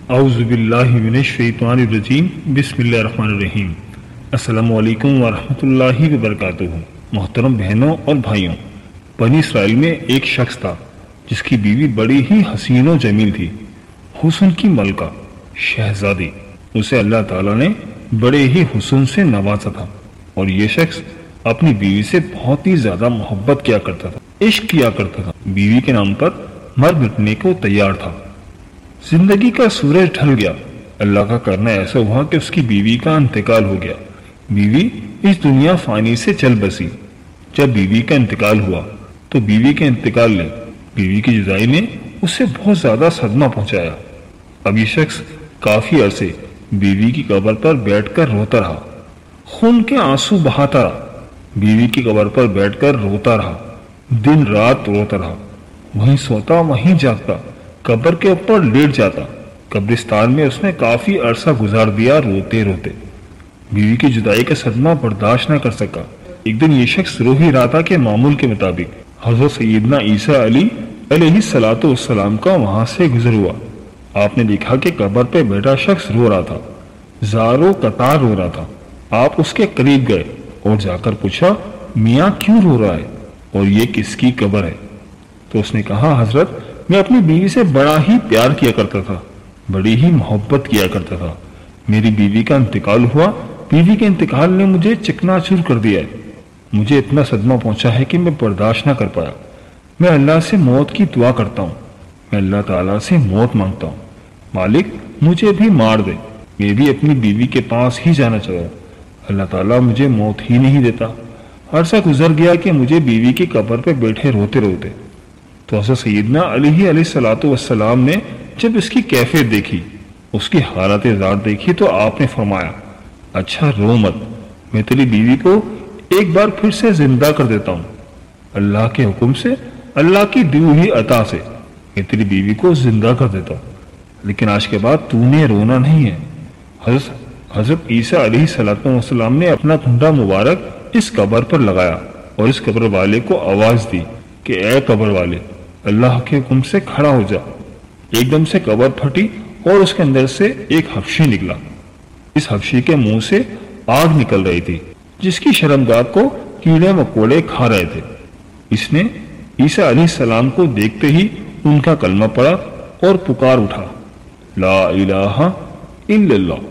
اعوذ باللہ من الشیطان الرجیم بسم اللہ الرحمن الرحیم۔ السلام علیکم ورحمۃ اللہ وبرکاتہ۔ محترم بہنوں اور بھائیوں، بنی اسرائیل میں ایک شخص تھا جس کی بیوی بڑی ہی حسین و جمیل تھی، حسن کی ملکہ، شہزادی۔ اسے اللہ تعالیٰ نے بڑے ہی حسن سے نوازا تھا اور یہ شخص اپنی بیوی سے بہت ہی زیادہ محبت کیا کرتا تھا، عشق کیا کرتا تھا، بیوی کے نام پر مر مٹنے کو تیار تھا۔ زندگی کا سورج ڈھل گیا، اللہ کا کرنا ایسا ہوا کہ اس کی بیوی کا انتقال ہو گیا۔ بیوی اس دنیا فانی سے چل بسی۔ جب بیوی کا انتقال ہوا تو بیوی کے انتقال نے، بیوی کی جدائی نے اسے بہت زیادہ صدمہ پہنچایا۔ اب یہ شخص کافی عرصے بیوی کی قبر پر بیٹھ کر روتا رہا، خون کے آنسو بہاتا رہا، بیوی کی قبر پر بیٹھ کر روتا رہا، دن رات روتا رہا، وہیں سوتا وہیں جاگتا، قبر کے اوپر لیٹ جاتا۔ قبرستان میں اس نے کافی عرصہ گزار دیا روتے روتے۔ بیوی کی جدائی کا صدمہ برداشت نہ کر سکا۔ ایک دن یہ شخص رو ہی رہا تھا کہ معمول کے مطابق حضرت سیدنا عیسیٰ علیہ السلام کا وہاں سے گزر ہوا۔ آپ نے دیکھا کہ قبر پہ بیٹھا شخص رو رہا تھا، زاروں قطار رو رہا تھا۔ آپ اس کے قریب گئے اور جا کر پوچھا، میاں کیوں رو رہا ہے اور یہ کس کی قبر ہے؟ تو اس نے کہا، حضرت میں اپنی بیوی سے بڑا ہی پیار کیا کرتا تھا، بڑی ہی محبت کیا کرتا تھا۔ میری بیوی کا انتقال ہوا، بیوی کے انتقال نے مجھے چکنا چور کر دیا ہے۔ مجھے اتنا صدمہ پہنچا ہے کہ میں برداشت نہ کر پایا۔ میں اللہ سے موت کی دعا کرتا ہوں، میں اللہ تعالیٰ سے موت مانگتا ہوں، مالک مجھے بھی مار دے، میں بھی اپنی بیوی کے پاس ہی جانا چاہتا ہوں، اللہ تعالیٰ مجھے موت ہی نہیں دیتا۔ عرصہ گزر گیا کہ مجھے بیوی کی قبر پہ بیٹھے روتے روتے۔ تو حضرت سیدنا علیہ السلام نے جب اس کی کیفیت دیکھی، اس کی حالت ذات دیکھی، تو آپ نے فرمایا، اچھا رو مت، میں تیری بیوی کو ایک بار پھر سے زندہ کر دیتا ہوں، اللہ کے حکم سے، اللہ کی دی ہوئی عطا سے میں تیری بیوی کو زندہ کر دیتا ہوں، لیکن آج کے بعد تو نے رونا نہیں ہے۔ حضرت عیسیٰ علیہ السلام نے اپنا کنڈا مبارک اس قبر پر لگایا اور اس قبر والے کو آواز دی کہ اے قبر والے، اللہ کے حکم سے کھڑا ہو جا۔ ایک دم سے قبر پھٹی اور اس کے اندر سے ایک حبشی نکلا۔ اس حبشی کے منہ سے آگ نکل رہی تھی جس کی شرمگاہ کو کیڑے مکوڑے کھا رہے تھے۔ اس نے عیسیٰ علیہ السلام کو دیکھتے ہی ان کا کلمہ پڑھا اور پکار اٹھا، لا الہ الا اللہ،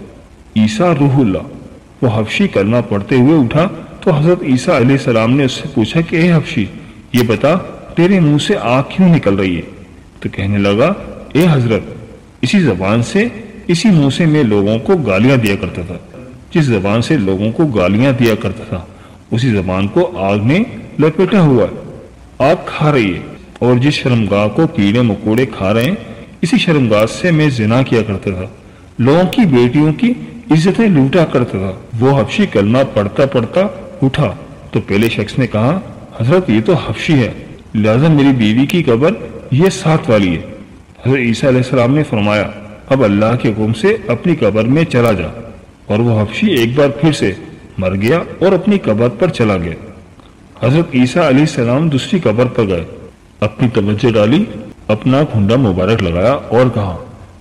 عیسیٰ روح اللہ۔ وہ حبشی کلمہ پڑھتے ہوئے اٹھا تو حضرت عیسیٰ علیہ السلام نے اس سے پوچھا کہ اے حبشی، یہ بتا تیرے منہ سے آگ کیوں نکل رہی ہے؟ تو کہنے لگا، اے حضرت، اسی زبان سے، اسی منہ سے میں لوگوں کو گالیاں دیا کرتا تھا، جس زبان سے لوگوں کو گالیاں دیا کرتا تھا اسی زبان کو آگ نے لپیٹا ہوا ہے، آگ کھا رہی ہے، اور جس شرمگاہ کو کیڑے مکوڑے کھا رہے ہیں اسی شرمگاہ سے میں زنا کیا کرتا تھا، لوگوں کی بیٹیوں کی عزتیں لوٹا کرتا تھا۔ وہ حبشی کلمہ پڑھتا پڑھتا اٹھا تو پہلے شخص نے کہا، حضرت یہ تو حبشی ہے، لہذا میری بیوی کی قبر یہ ساتھ والی ہے۔ حضرت عیسیٰ علیہ السلام نے فرمایا، اب اللہ کے حکم سے اپنی قبر میں چلا جا، اور وہ حبشی ایک بار پھر سے مر گیا اور اپنی قبر پر چلا گیا۔ حضرت عیسیٰ علیہ السلام دوسری قبر پر گئے، اپنی توجہ ڈالی، اپنا کھنڈا مبارک لگایا اور کہا،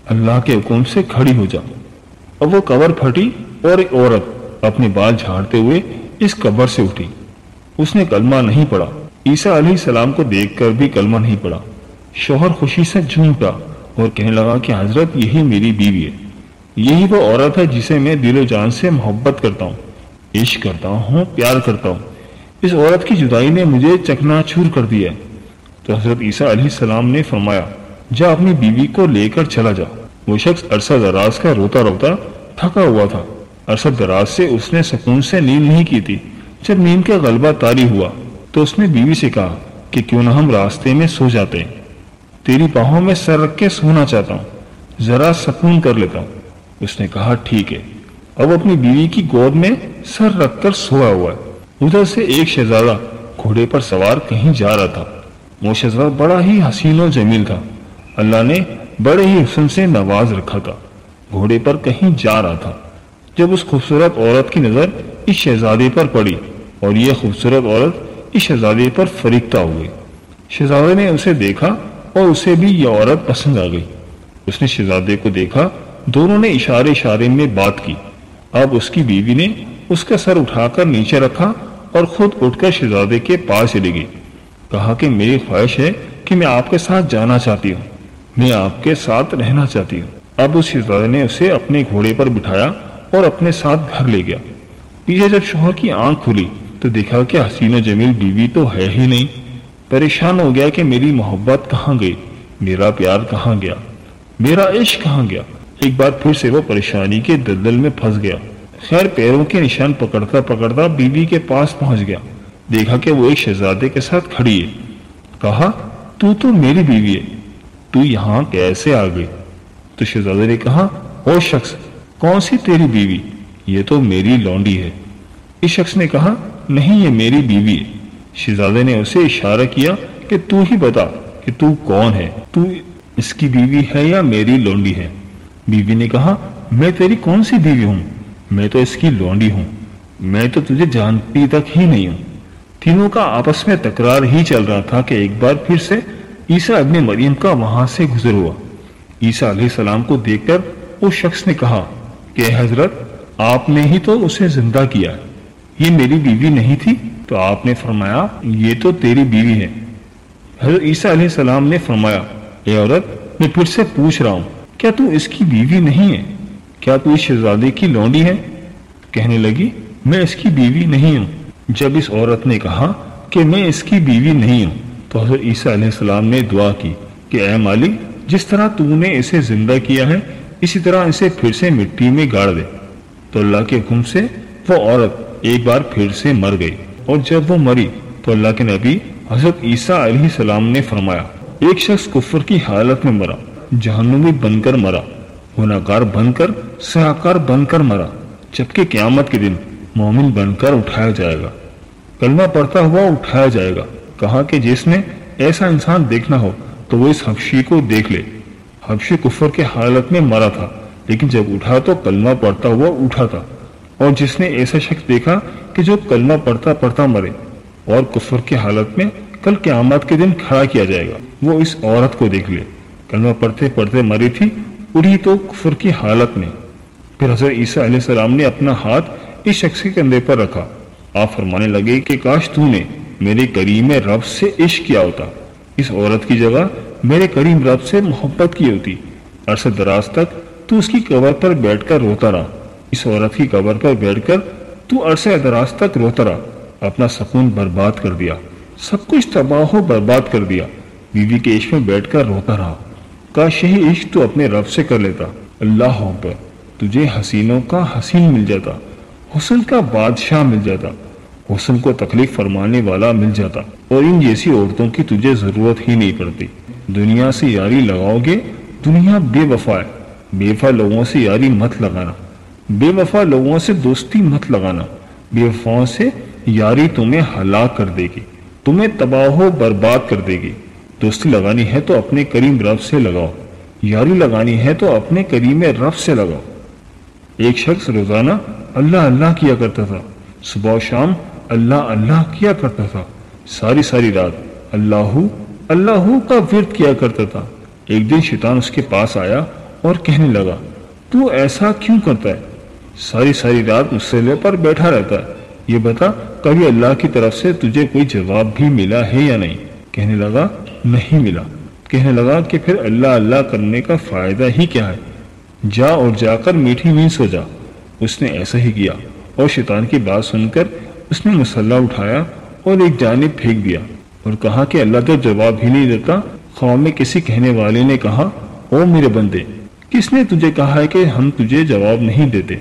اللہ کے حکم سے کھڑی ہو جا۔ اب وہ قبر پھٹی اور ایک عورت اپنے بال جھاڑتے ہوئے اس قبر سے اٹھی۔ اس نے کلمہ نہیں پڑھا، عیسیٰ علیہ السلام کو دیکھ کر بھی کلمہ نہیں پڑھا۔ شوہر خوشی سے جھوم پڑا اور کہنے لگا کہ حضرت یہی میری بیوی ہے، یہی وہ عورت ہے جسے میں دل و جان سے محبت کرتا ہوں، عشق کرتا ہوں، پیار کرتا ہوں۔ اس عورت کی جدائی نے مجھے چکنا چور کر دیا ہے۔ تو حضرت عیسیٰ علیہ السلام نے فرمایا، جا اپنی بیوی کو لے کر چلا جا۔ وہ شخص عرصہ دراز کا روتا روتا تھکا ہوا تھا۔ عرصہ دراز سے اس نے سکون سے نیند نہیں کی تھی۔ جب نیند کا غلبہ طاری ہوا تو اس نے بیوی سے کہا کہ کیوں نہ ہم راستے میں سو جاتے ہیں، تیری باہوں میں سر رکھ کے سونا چاہتا ہوں، ذرا سکون کر لیتا ہوں۔ اس نے کہا ٹھیک ہے۔ اب اپنی بیوی کی گود میں سر رکھ کر سویا ہوا ہے۔ ادھر سے ایک شہزادہ گھوڑے پر سوار کہیں جا رہا تھا۔ وہ شہزادہ بڑا ہی حسین و جمیل تھا، اللہ نے بڑے ہی حسن سے نواز رکھا تھا، گھوڑے پر کہیں جا رہا تھا۔ جب اس خوبصورت عورت کی نظر اس شہزادے پر پڑی اور یہ خوبصورت عورت اس شہزادے پر فریفتہ ہو گئی۔ شہزادے نے اسے دیکھا اور اسے بھی یہ عورت پسند آ گئی۔ اس نے شہزادے کو دیکھا دونوں نے اشارے اشارے میں بات کی۔ اب اس کی بیوی نے اس کا سر اٹھا کر نیچے رکھا اور خود اٹھ کر شہزادے کے پاس چلی گئی۔ کہا کہ میری خواہش ہے کہ میں آپ کے ساتھ جانا چاہتی ہوں، میں آپ کے ساتھ رہنا چاہتی ہوں۔ اب اس شہزادے نے اسے اپنے گھوڑے پر بٹھایا اور اپنے ساتھ گھر لے گیا۔ پیچھے جب شوہر کی آنکھ کھلی تو دیکھا کہ حسین و جمیل بیوی تو ہے ہی نہیں۔ پریشان ہو گیا کہ میری محبت کہاں گئی، میرا پیار کہاں گیا، میرا عشق کہاں گیا۔ ایک بار پھر سے وہ پریشانی کے دلدل میں پھنس گیا۔ خیر پیروں کے نشان پکڑتا پکڑتا بیوی کے پاس پہنچ گیا۔ دیکھا کہ وہ ایک شہزادے کے ساتھ کھڑی ہے۔ کہا تو میری بیوی ہے، تو یہاں کیسے آ گئی؟ تو شہزادے نے کہا او شخص، کون سی تیری بیوی؟ یہ تو میری لونڈی ہے۔ اس شخص نے کہا نہیں، یہ میری بیوی ہے۔ شہزادے نے اسے اشارہ کیا کہ تو ہی بتا کہ تو کون ہے، تو اس کی بیوی ہے یا میری لونڈی ہے؟ بیوی نے کہا میں تیری کون سی بیوی ہوں، میں تو اس کی لونڈی ہوں، میں تو تجھے جانتی تک ہی نہیں ہوں۔ تینوں کا آپس میں تکرار ہی چل رہا تھا کہ ایک بار پھر سے عیسیٰ ابن مریم کا وہاں سے گزر ہوا۔ عیسیٰ علیہ السلام کو دیکھ کر اس شخص نے کہا کہ حضرت آپ نے ہی تو اسے زندہ کیا، یہ میری بیوی نہیں تھی؟ تو آپ نے فرمایا یہ تو تیری بیوی ہے۔ حضرت عیسیٰ علیہ السلام نے فرمایا اے عورت، میں پھر سے پوچھ رہا ہوں، کیا تو اس کی بیوی نہیں ہے؟ کیا تو اس شہزادے کی لونڈی ہے؟ کہنے لگی میں اس کی بیوی نہیں ہوں۔ جب اس عورت نے کہا کہ میں اس کی بیوی نہیں ہوں تو حضرت عیسیٰ علیہ السلام نے دعا کی کہ اے مالک، جس طرح تو نے اسے زندہ کیا ہے اسی طرح اسے پھر سے مٹی میں گاڑ دے۔ تو اللہ کے حکم سے وہ عورت ایک بار پھر سے مر گئی، اور جب وہ مری تو اللہ کے نبی حضرت عیسیٰ علیہ السلام نے فرمایا ایک شخص کفر کی حالت میں مرا، جہنمی بن کر مرا، گناہگار بن کر، سیاہکار بن کر مرا، جبکہ قیامت کے دن مومن بن کر اٹھایا جائے گا، کلمہ پڑھتا ہوا اٹھایا جائے گا۔ کہا کہ جس نے ایسا انسان دیکھنا ہو تو وہ اس حبشی کو دیکھ لے۔ حبشی کفر کے حالت میں مرا تھا، لیکن جب اٹھا تو کلمہ پڑھتا ہوا اٹھا تھا۔ اور جس نے ایسا شخص دیکھا کہ جو کلمہ پڑھتا پڑھتا مرے اور کفر کی حالت میں کل قیامت کے دن کھڑا کیا جائے گا، وہ اس عورت کو دیکھ لے۔ کلمہ پڑھتے پڑھتے مری تھی، اڑی تو کفر کی حالت میں۔ پھر حضرت عیسیٰ علیہ السلام نے اپنا ہاتھ اس شخص کے کندھے پر رکھا۔ آپ فرمانے لگے کہ کاش تو نے میرے کریم رب سے عشق کیا ہوتا، اس عورت کی جگہ میرے کریم رب سے محبت کی ہوتی۔ عرصہ دراز تک تو اس کی قبر پر بیٹھ کر روتا رہا، اس عورت کی قبر پر بیٹھ کر تو عرصہ دراز تک روتا رہا، اپنا سکون برباد کر دیا، سب کچھ تباہ و برباد کر دیا، بیوی کے عشق میں بیٹھ کر روتا رہا۔ کاش یہی عشق تو اپنے رب سے کر لیتا۔ اللہ اکبر، تجھے حسینوں کا حسین مل جاتا، حسن کا بادشاہ مل جاتا، حسن کو تخلیق فرمانے والا مل جاتا، اور ان جیسی عورتوں کی تجھے ضرورت ہی نہیں پڑتی۔ دنیا سے یاری لگاؤ گے، دنیا بے وفا ہے، بے وفا لوگوں سے یاری مت لگانا، بے وفا لوگوں سے دوستی مت لگانا، بے وفاؤں سے یاری تمہیں ہلاک کر دے گی، تمہیں تباہ و برباد کر دے گی۔ دوستی لگانی ہے تو اپنے کریم رب سے لگاؤ، یاری لگانی ہے تو اپنے کریم رب سے لگاؤ۔ ایک شخص روزانہ اللہ اللہ کیا کرتا تھا، صبح و شام اللہ اللہ کیا کرتا تھا، ساری ساری رات اللہ اللہ کا ورد کیا کرتا تھا۔ ایک دن شیطان اس کے پاس آیا اور کہنے لگا تو ایسا کیوں کرتا ہے، ساری ساری رات مصلے پر بیٹھا رہتا ہے، یہ بتا کبھی اللہ کی طرف سے تجھے کوئی جواب بھی ملا ہے یا نہیں؟ کہنے لگا نہیں ملا۔ کہنے لگا کہ پھر اللہ اللہ کرنے کا فائدہ ہی کیا ہے، جا اور جا کر میٹھی نیند سو جا۔ اس نے ایسا ہی کیا، اور شیطان کی بات سن کر اس نے مسلح اٹھایا اور ایک جانب پھینک دیا اور کہا کہ اللہ تو جواب ہی نہیں دیتا۔ خواب میں کسی کہنے والے نے کہا او میرے بندے، کس نے تجھے کہا ہے کہ ہم تجھے جواب نہیں دیتے؟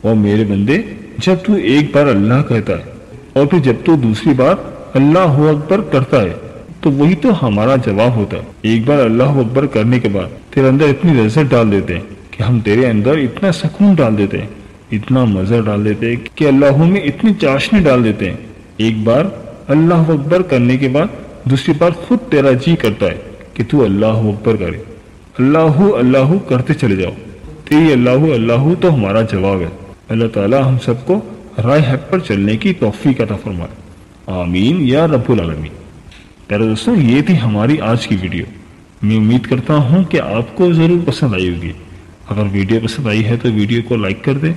او میرے بندے، جب تو ایک بار اللہ کہتا ہے اور پھر جب تو دوسری بار اللہ اکبر کرتا ہے تو وہی تو ہمارا جواب ہوتا ہے۔ ایک بار اللہ اکبر کرنے کے بعد تیرے اندر اتنی لذت ڈال دیتے ہیں کہ ہم تیرے اندر اتنا سکون ڈال دیتے ہیں، اتنا مزہ ڈال دیتے ہیں کہ اللہ میں اتنی چاشنی ڈال دیتے ہیں۔ ایک بار اللہ اکبر کرنے کے بعد دوسری بار خود تیرا جی کرتا ہے کہ تو اللہ اکبر کرے، اللہ اللہ کرتے چلے جاؤ۔ تیری اللہ اللہ تو ہمارا جواب ہے۔ اللہ تعالی ہم سب کو رائے حق پر چلنے کی توفیق عطا فرمائے، آمین یا رب العالمین۔ پیارے دوستوں، یہ تھی ہماری آج کی ویڈیو۔ میں امید کرتا ہوں کہ آپ کو ضرور پسند آئی ہوگی۔ اگر ویڈیو پسند آئی ہے تو ویڈیو کو لائک کر دیں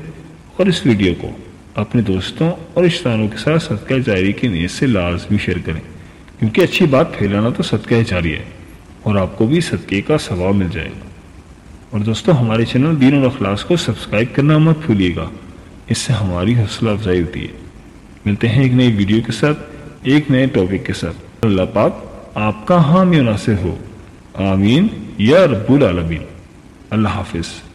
اور اس ویڈیو کو اپنے دوستوں اور رشتہ داروں کے ساتھ صدقہ جاری کی نیت سے لازمی شیئر کریں، کیونکہ اچھی بات پھیلانا تو صدقہ جاری ہے اور آپ کو بھی صدقے کا ثواب مل جائے گا۔ اور دوستوں، ہمارے چینل دین اور اخلاص کو سبسکرائب کرنا مت بھولیے گا، اس سے ہماری حوصلہ افزائی ہوتی ہے۔ ملتے ہیں ایک نئی ویڈیو کے ساتھ، ایک نئے ٹاپک کے ساتھ۔ اللہ پاک آپ کا حامی و ناصر ہو، آمین یا رب العالمین۔ اللہ حافظ۔